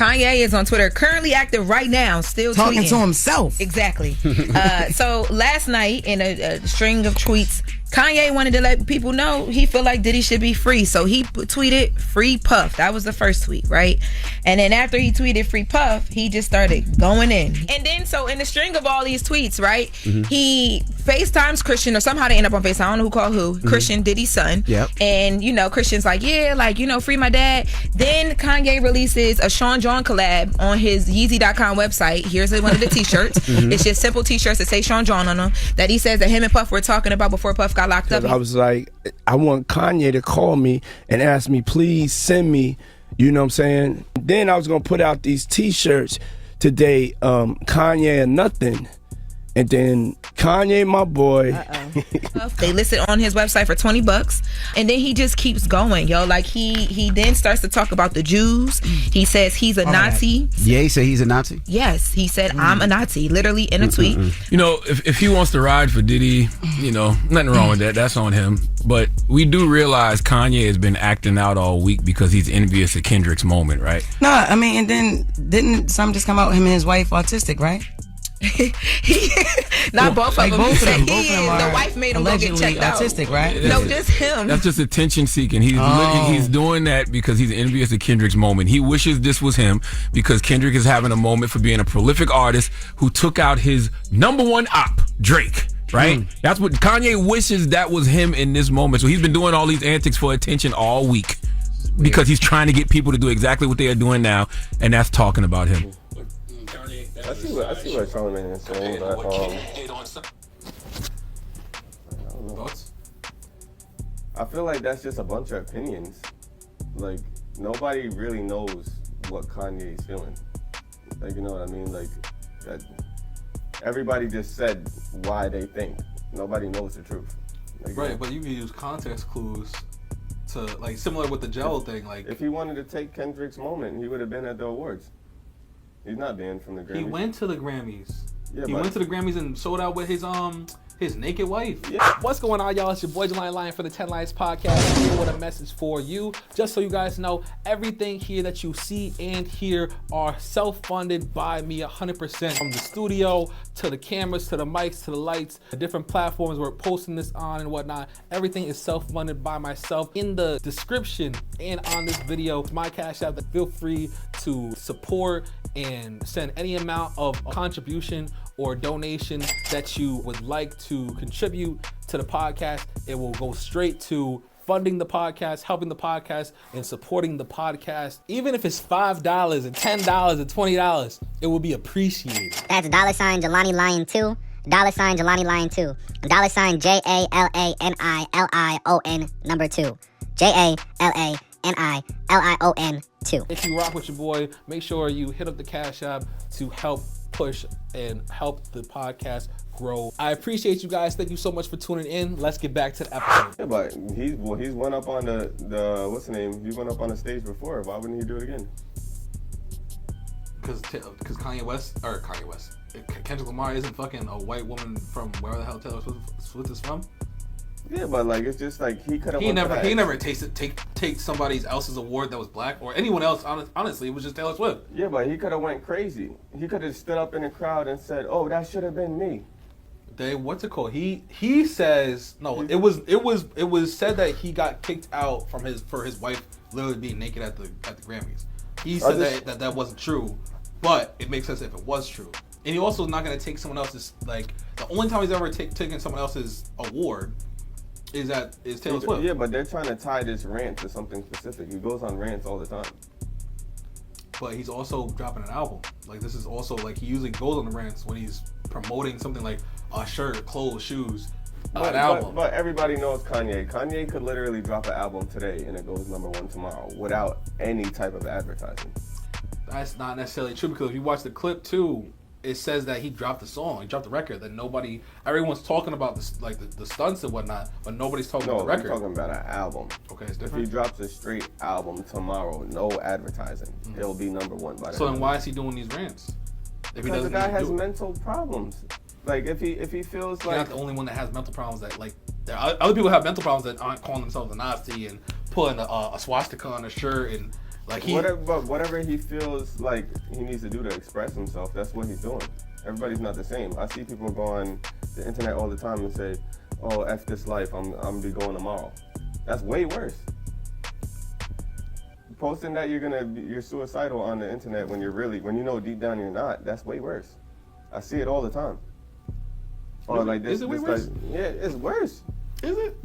Kanye is on Twitter, currently active right now, still talking tweeting to himself. Exactly. So last night, in a string of tweets, Kanye wanted to let people know he feel like Diddy should be free. So he tweeted "Free Puff." That was the first tweet, right? And then after he tweeted "Free Puff," he just started going in. And then, so in the string of all these tweets, right, he FaceTimes Christian, or somehow they end up on FaceTime. I don't know who called who. Christian, Diddy's son. Yep. And, you know, Christian's like, yeah, like, you know, free my dad. Then Kanye releases a Sean John collab on his Yeezy.com website. Here's one of the t-shirts. It's just simple t-shirts that say Sean John on them, that he says that him and Puff were talking about before Puff got locked up. I was like, I want Kanye to call me and ask me, please send me, you know what I'm saying? Then I was going to put out these t-shirts today, Kanye or nothing. And then Kanye, my boy. They listed on his website for $20. And then he just keeps going, yo. Like, he then starts to talk about the Jews. He says he's a Nazi. Yeah, he said he's a Nazi? Yes, he said, I'm a Nazi, literally in a tweet. You know, if he wants to ride for Diddy, you know, nothing wrong with that. That's on him. But we do realize Kanye has been acting out all week because he's envious of Kendrick's moment, right? No, I mean, and then didn't some just come out, him and his wife autistic, right? Not both of them. Both of them the wife made him go get checked out. Autistic, right? No, just him. That's just attention seeking. He's doing that because he's envious of Kendrick's moment. He wishes this was him because Kendrick is having a moment for being a prolific artist who took out his #1 op, Drake. Right? That's what Kanye wishes that was him in this moment. So he's been doing all these antics for attention all week because he's trying to get people to do exactly what they are doing now, and that's talking about him. I see what Charlamagne is saying, but I feel like that's just a bunch of opinions. Like, nobody really knows what Kanye is feeling. Like, you know what I mean? Like, everybody just said why they think. Nobody knows the truth. Like, right, but you can use context clues to, like, similar with the gel thing. Like, if he wanted to take Kendrick's moment, he would have been at the awards. He's not banned from the Grammys. He went to the Grammys. Yeah, he went to the Grammys and showed out with his naked wife. Yeah. What's going on, y'all? It's your boy Jalani Lion for the 10 Lions Podcast. I'm here with a message for you. Just so you guys know, everything here that you see and hear are self-funded by me 100%. From the studio, to the cameras, to the mics, to the lights, the different platforms we're posting this on and whatnot. Everything is self-funded by myself. In the description and on this video, my Cash App, feel free to support and send any amount of contribution or donation that you would like to contribute to the podcast. It will go straight to funding the podcast, helping the podcast, and supporting the podcast. Even if it's $5 and $10 and $20, it will be appreciated. That's $Jalani Lion 2, $Jalani Lion 2, $Jalani 2, JALANILION 2. If you rock with your boy, make sure you hit up the Cash App to help push and help the podcast grow. I appreciate you guys. Thank you so much for tuning in. Let's get back to the episode. Yeah, but he's went up on the what's the name? He went up on the stage before. Why wouldn't he do it again? Because Kanye West, Kendrick Lamar isn't fucking a white woman from wherever the hell Taylor Swift is from. Yeah, but like it's just like he could have. He never take somebody else's award that was black or anyone else. Honestly, it was just Taylor Swift. Yeah, but he could have went crazy. He could have stood up in the crowd and said, "Oh, that should have been me." What's it called? He says no. It was said that he got kicked out for his wife literally being naked at the Grammys. He said that wasn't true, but it makes sense if it was true. And he also is not gonna take someone else's, like, the only time he's ever taken someone else's award is Taylor Swift. Yeah, but they're trying to tie this rant to something specific. He goes on rants all the time. But he's also dropping an album. Like, this is also, like, he usually goes on the rants when he's promoting something like a shirt, clothes, shoes, an album. But everybody knows Kanye. Kanye could literally drop an album today and it goes #1 tomorrow without any type of advertising. That's not necessarily true, because if you watch the clip too, it says that he dropped the song, he dropped the record. That everyone's talking about this, like the stunts and whatnot, but nobody's talking about the record. No, I'm talking about an album. Okay, it's If different. he drops a straight album tomorrow, no advertising, it'll be #1 by then. So then why is he doing these rants? Because the guy has mental problems. Like if he feels You're like not the only one that has mental problems. That, like, there are other people have mental problems that aren't calling themselves a Nazi and putting a swastika on a shirt and Like whatever he feels like he needs to do to express himself, that's what he's doing. Everybody's not the same. I see people go on the internet all the time and say, "Oh, F this life, I'm gonna be going tomorrow." That's way worse. Posting that you're suicidal on the internet when you know deep down you're not, that's way worse. I see it all the time. Or like this, is it way worse? Yeah, it's worse. Is it?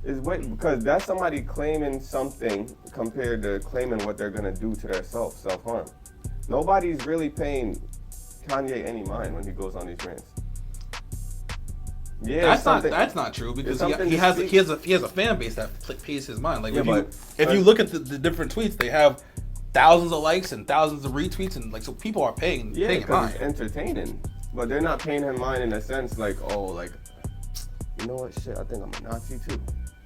It's way because that's somebody claiming something compared to claiming what they're gonna do to their self-harm. Nobody's really paying Kanye any mind when he goes on these rants. Yeah, that's not true because he has a fan base that pays his mind. Like if you look at the different tweets, they have thousands of likes and thousands of retweets, and like so people are paying him mind. It's entertaining, but they're not paying him mind in a sense like, oh, like, you know what, shit, I think I'm a Nazi too.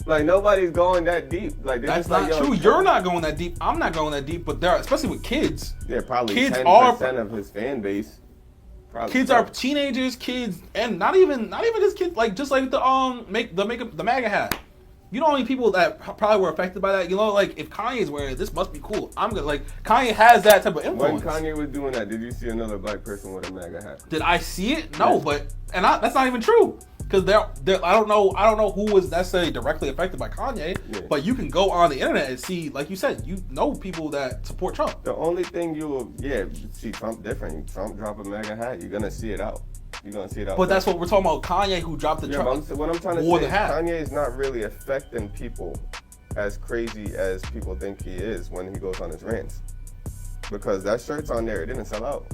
Like nobody's going that deep. Like that's not true. You're not going that deep. I'm not going that deep. But there, especially with kids. Yeah, probably kids 10% of his fan base. Kids are teenagers, kids, and not even just kids. Like just like the MAGA hat. You know how many people that probably were affected by that? You know, like if Kanye's wearing it, this must be cool. I'm gonna like Kanye has that type of influence. When Kanye was doing that, did you see another black person with a MAGA hat? Did I see it? No, but that's not even true. Because I don't know who was necessarily directly affected by Kanye, but you can go on the internet and see, like you said, you know people that support Trump. The only thing you will, see Trump different. Trump drop a MAGA hat, you're gonna see it out. You're gonna see it out. But that's what we're talking about. Kanye, who dropped the Trump. What I'm trying to say is Kanye is not really affecting people as crazy as people think he is when he goes on his rants, because that shirt's on there, it didn't sell out.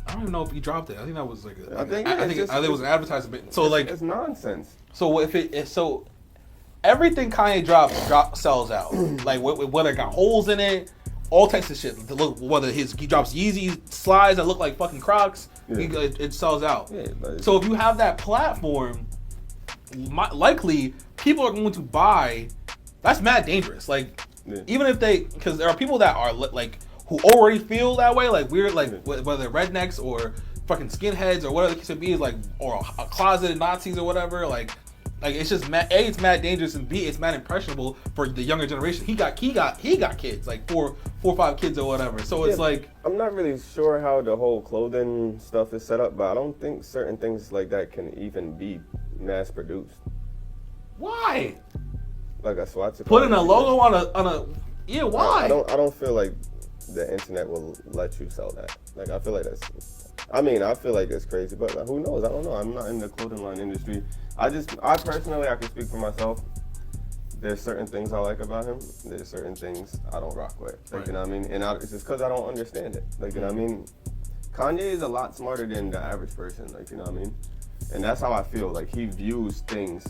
I don't even know if he dropped it. I think that was like I think it was an advertisement. So like it's nonsense. So everything Kanye drops sells out. Like whether it got holes in it, all types of shit. Whether he drops Yeezy slides that look like fucking Crocs, it sells out. Yeah, so if you have that platform, likely people are going to buy. That's mad dangerous. Like even if because there are people that are like. Who already feel that way, like weird, like whether rednecks or fucking skinheads or whatever the case may be, is like, or a closeted Nazis or whatever, like it's just mad. A, it's mad dangerous, and B, it's mad impressionable for the younger generation. He got kids, like four or five kids or whatever. So it's like I'm not really sure how the whole clothing stuff is set up, but I don't think certain things like that can even be mass produced. Why? Like a swastika. Putting a logo on a why? I don't feel like the internet will let you sell that. Like I feel like I feel like it's crazy, but who knows? I don't know. I'm not in the clothing line industry. I personally, I can speak for myself. There's certain things I like about him. There's certain things I don't rock with. Like, you know what I mean? And it's just because I don't understand it. Like, you know what I mean? Kanye is a lot smarter than the average person. Like, you know what I mean? And that's how I feel. Like, he views things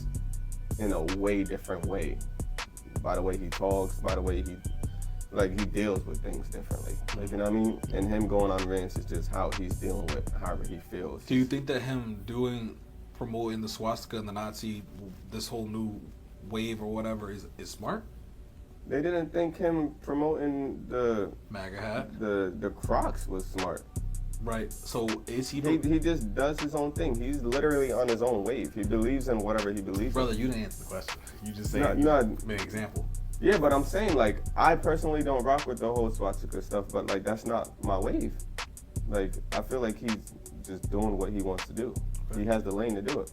in a way different way. By the way he talks, by the way he deals with things differently. Like, you know what I mean? And him going on rants is just how he's dealing with however he feels. Do you think that him promoting the swastika and the Nazi, this whole new wave or whatever, is smart? They didn't think him promoting the MAGA hat, the Crocs was smart. Right. So is he? He just does his own thing. He's literally on his own wave. He believes in whatever he believes. Brother, in. You didn't answer the question. You just said made an example. Yeah, but I'm saying, like, I personally don't rock with the whole swastika stuff, but, like, that's not my wave. Like, I feel like he's just doing what he wants to do. He has the lane to do it.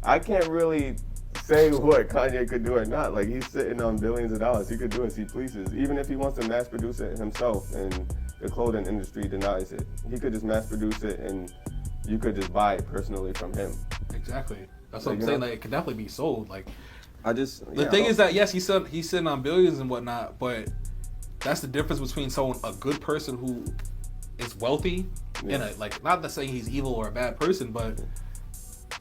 I can't really say what Kanye could do or not. Like, he's sitting on billions of dollars. He could do as he pleases. Even if he wants to mass produce it himself and the clothing industry denies it, he could just mass produce it and you could just buy it personally from him. Exactly. That's what I'm saying. Like, it could definitely be sold. Like, the thing is that yes, he's sitting on billions and whatnot, but that's the difference between a good person who is wealthy and not that saying he's evil or a bad person, but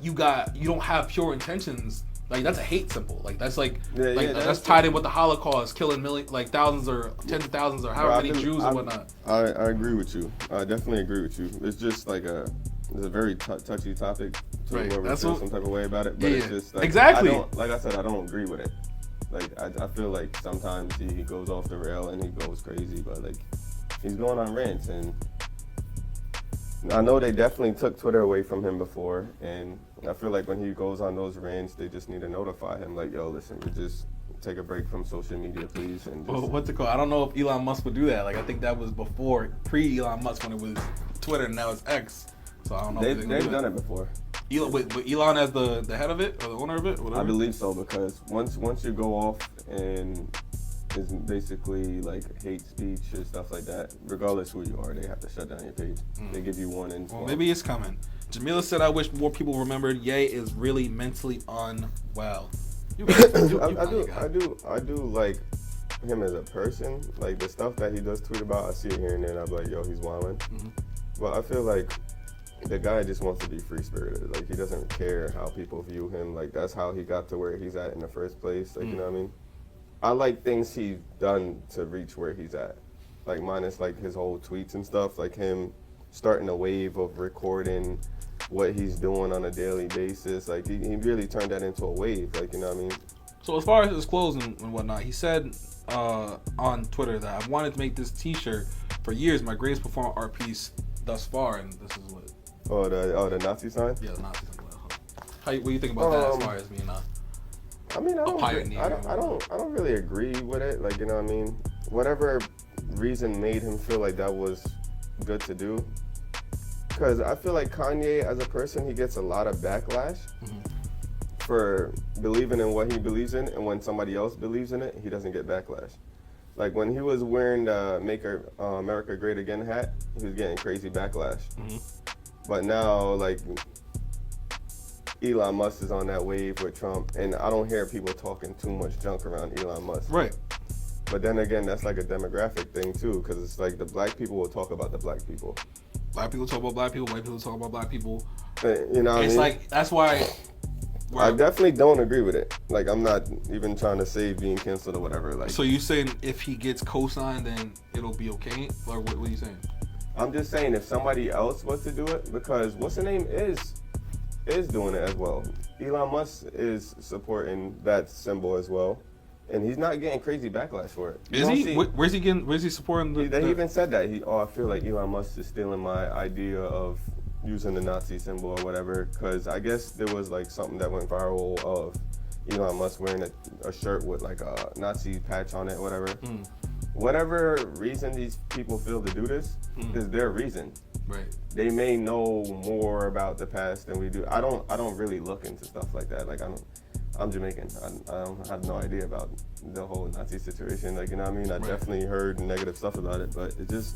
you don't have pure intentions. Like that's a hate symbol. Like that's that's tied in with the Holocaust, killing thousands or tens of thousands or however many Jews and whatnot. I agree with you. I definitely agree with you. It's just like it's a very touchy topic. Where we feel some type of way about it, but it's just like, exactly. Like I said, I don't agree with it. Like I feel like sometimes he goes off the rail and he goes crazy, but like he's going on rants, and I know they definitely took Twitter away from him before, and I feel like when he goes on those rants, they just need to notify him, like, yo, listen, you're just take a break from social media, please. And Well, just, what's it called? I don't know if Elon Musk would do that. Like, I think that was before, pre-Elon Musk, when it was Twitter, and now it's X. So I don't know. they've done it before. Elon, with Elon as the head of it or the owner of it, whatever. I believe so, because once you go off and it's basically like hate speech and stuff like that, regardless who you are, they have to shut down your page. They give you warnings. Well, maybe it's coming. Jamila said, "I wish more people remembered Ye is really mentally unwell." I do like him as a person. Like the stuff that he does tweet about, I see it here and there, and I'm like, yo, he's wilding. But I feel like the guy just wants to be free spirited. Like he doesn't care how people view him. Like that's how he got to where he's at in the first place. Like you know what I mean? I like things he's done to reach where he's at. Like minus like his whole tweets and stuff. Like him starting a wave of recording what he's doing on a daily basis. Like he really turned that into a wave. Like you know what I mean? So as far as his clothes and whatnot, he said on Twitter that I've wanted to make this T-shirt for years. My greatest performance art piece thus far, and this is what. Oh the Nazi sign? Yeah, the Nazi sign. What do you think about that as far as being I mean, a pioneer? I don't really agree with it. Like you know what I mean? Whatever reason made him feel like that was good to do. Because I feel like Kanye, as a person, he gets a lot of backlash for believing in what he believes in, and when somebody else believes in it, he doesn't get backlash. Like when he was wearing the "Make America Great Again" hat, he was getting crazy backlash. But now, like Elon Musk is on that wave with Trump, and I don't hear people talking too much junk around Elon Musk. Right. But then again, that's like a demographic thing too, because it's like the black people will talk about the black people. Black people talk about black people, white people talk about black people. You know what I mean? It's like, that's why... I definitely don't agree with it. Like, I'm not even trying to say being canceled or whatever. Like, so you saying if he gets co-signed, then it'll be okay? Or what are you saying? I'm just saying if somebody else was to do it, because what's the name is doing it as well. Elon Musk is supporting that symbol as well. And he's not getting crazy backlash for it. Is he? Where's he supporting the... He even said that. I feel like Elon Musk is stealing my idea of using the Nazi symbol or whatever, because I guess there was like something that went viral of Elon Musk wearing a shirt with like a Nazi patch on it or whatever. Whatever reason these people feel to do this is their reason. Right. They may know more about the past than we do. I don't really look into stuff like that. Like I'm Jamaican. I have no idea about the whole Nazi situation. Like, you know what I mean? I definitely heard negative stuff about it, but it just,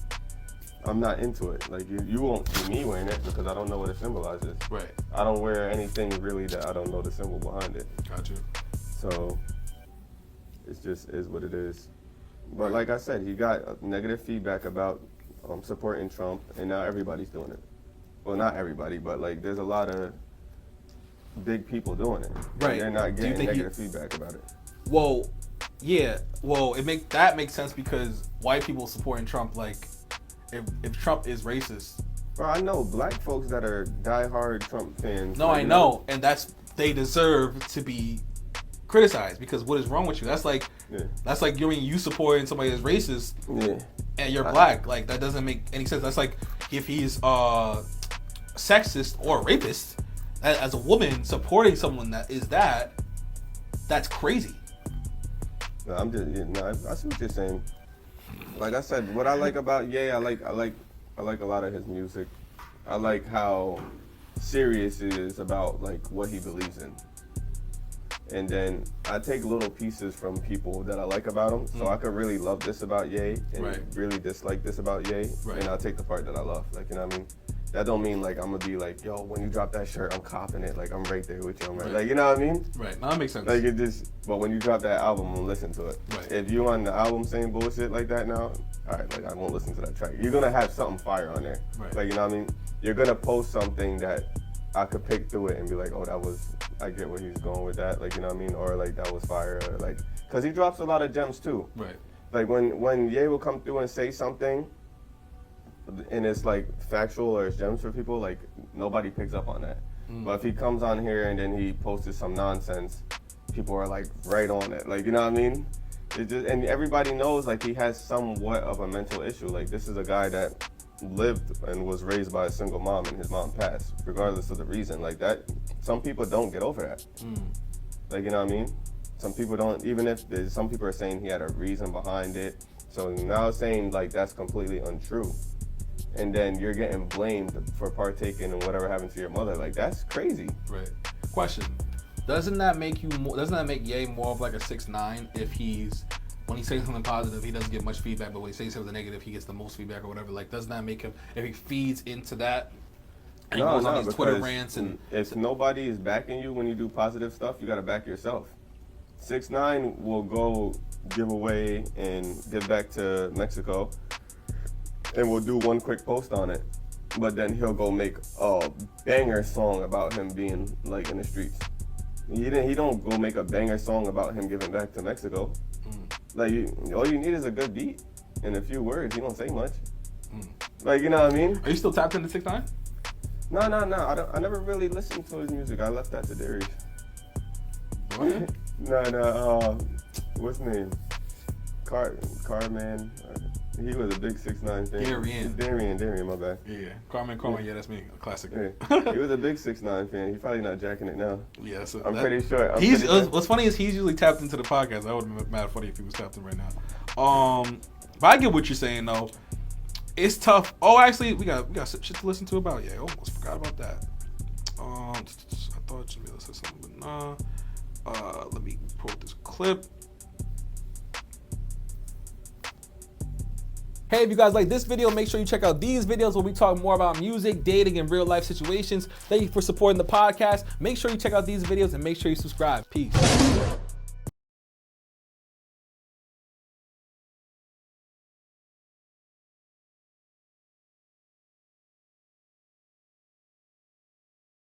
I'm not into it. Like, you won't see me wearing it because I don't know what it symbolizes. Right. I don't wear anything really that I don't know the symbol behind it. Gotcha. So, it just is what it is. But like I said, he got negative feedback about supporting Trump, and now everybody's doing it. Well, not everybody, but like, there's a lot of big people doing it. Right. They're not getting negative feedback about it. Well, yeah. Well, that makes sense because white people supporting Trump, like, if Trump is racist. Bro, I know black folks that are diehard Trump fans. No, I know, and they deserve to be criticized because what is wrong with you? That's like you supporting somebody that's racist, and you're black. Like that doesn't make any sense. That's like if he's sexist or a rapist. As a woman supporting someone that's crazy. No, I'm just, I see what you're saying. Like I said, what I like about Ye, I like a lot of his music. I like how serious he is about like what he believes in. And then I take little pieces from people that I like about him. So I could really love this about Ye and really dislike this about Ye. And I'll take the part that I love. Like, you know what I mean? That don't mean like I'm gonna be like, yo, when you drop that shirt, I'm copping it. Like I'm right there with you. Like, you know what I mean? Right. No, that makes sense. Like it just, but when you drop that album, I'm gonna listen to it. Right. If you on the album saying bullshit like that now, all right, like I won't listen to that track. You're gonna have something fire on there. Right. Like, you know what I mean? You're gonna post something that I could pick through it and be like, oh, I get where he's going with that. Like, you know what I mean? Or like that was fire. Or like, cause he drops a lot of gems too. Right. Like when Ye will come through and say something, and it's like factual or it's gems for people, like nobody picks up on that. But if he comes on here and then he posted some nonsense, people are like right on it. Like, you know what I mean? It just, and everybody knows like he has somewhat of a mental issue. Like this is a guy that lived and was raised by a single mom and his mom passed, regardless of the reason. Like that, some people don't get over that. Like, you know what I mean? Some people don't, even if some people are saying he had a reason behind it. So now saying like that's completely untrue. And then you're getting blamed for partaking in whatever happened to your mother. Like, that's crazy. Right. Question. Doesn't that make Ye more of like a 6ix9ine if when he says something positive, he doesn't get much feedback, but when he says something negative, he gets the most feedback or whatever? Like, doesn't that make him, if he feeds into that and goes on these Twitter rants and... If nobody is backing you when you do positive stuff, you got to back yourself. 6ix9ine will go give away and get back to Mexico and we'll do one quick post on it. But then he'll go make a banger song about him being like in the streets. He don't go make a banger song about him giving back to Mexico. Like, all you need is a good beat and a few words. You don't say much. Like, you know what I mean? Are you still tapped into 6ix9ine? No. I never really listened to his music. I left that to Darius. What? No. What's his name? Carman. He was a big 6ix9ine fan. Darian, my bad. Yeah. Carman, yeah, that's me. A classic. Yeah. He was a big 6ix9ine fan. He's probably not jacking it now. Yeah, so I'm pretty sure. What's funny is he's usually tapped into the podcast. That would have been mad funny if he was tapped in right now. But I get what you're saying though. It's tough. Oh, actually, we got some shit to listen to about. Yeah, almost forgot about that. I thought Jamila said something, but nah. Let me pull up this clip. Hey, if you guys like this video, make sure you check out these videos where we talk more about music, dating, and real life situations. Thank you for supporting the podcast. Make sure you check out these videos and make sure you subscribe. Peace.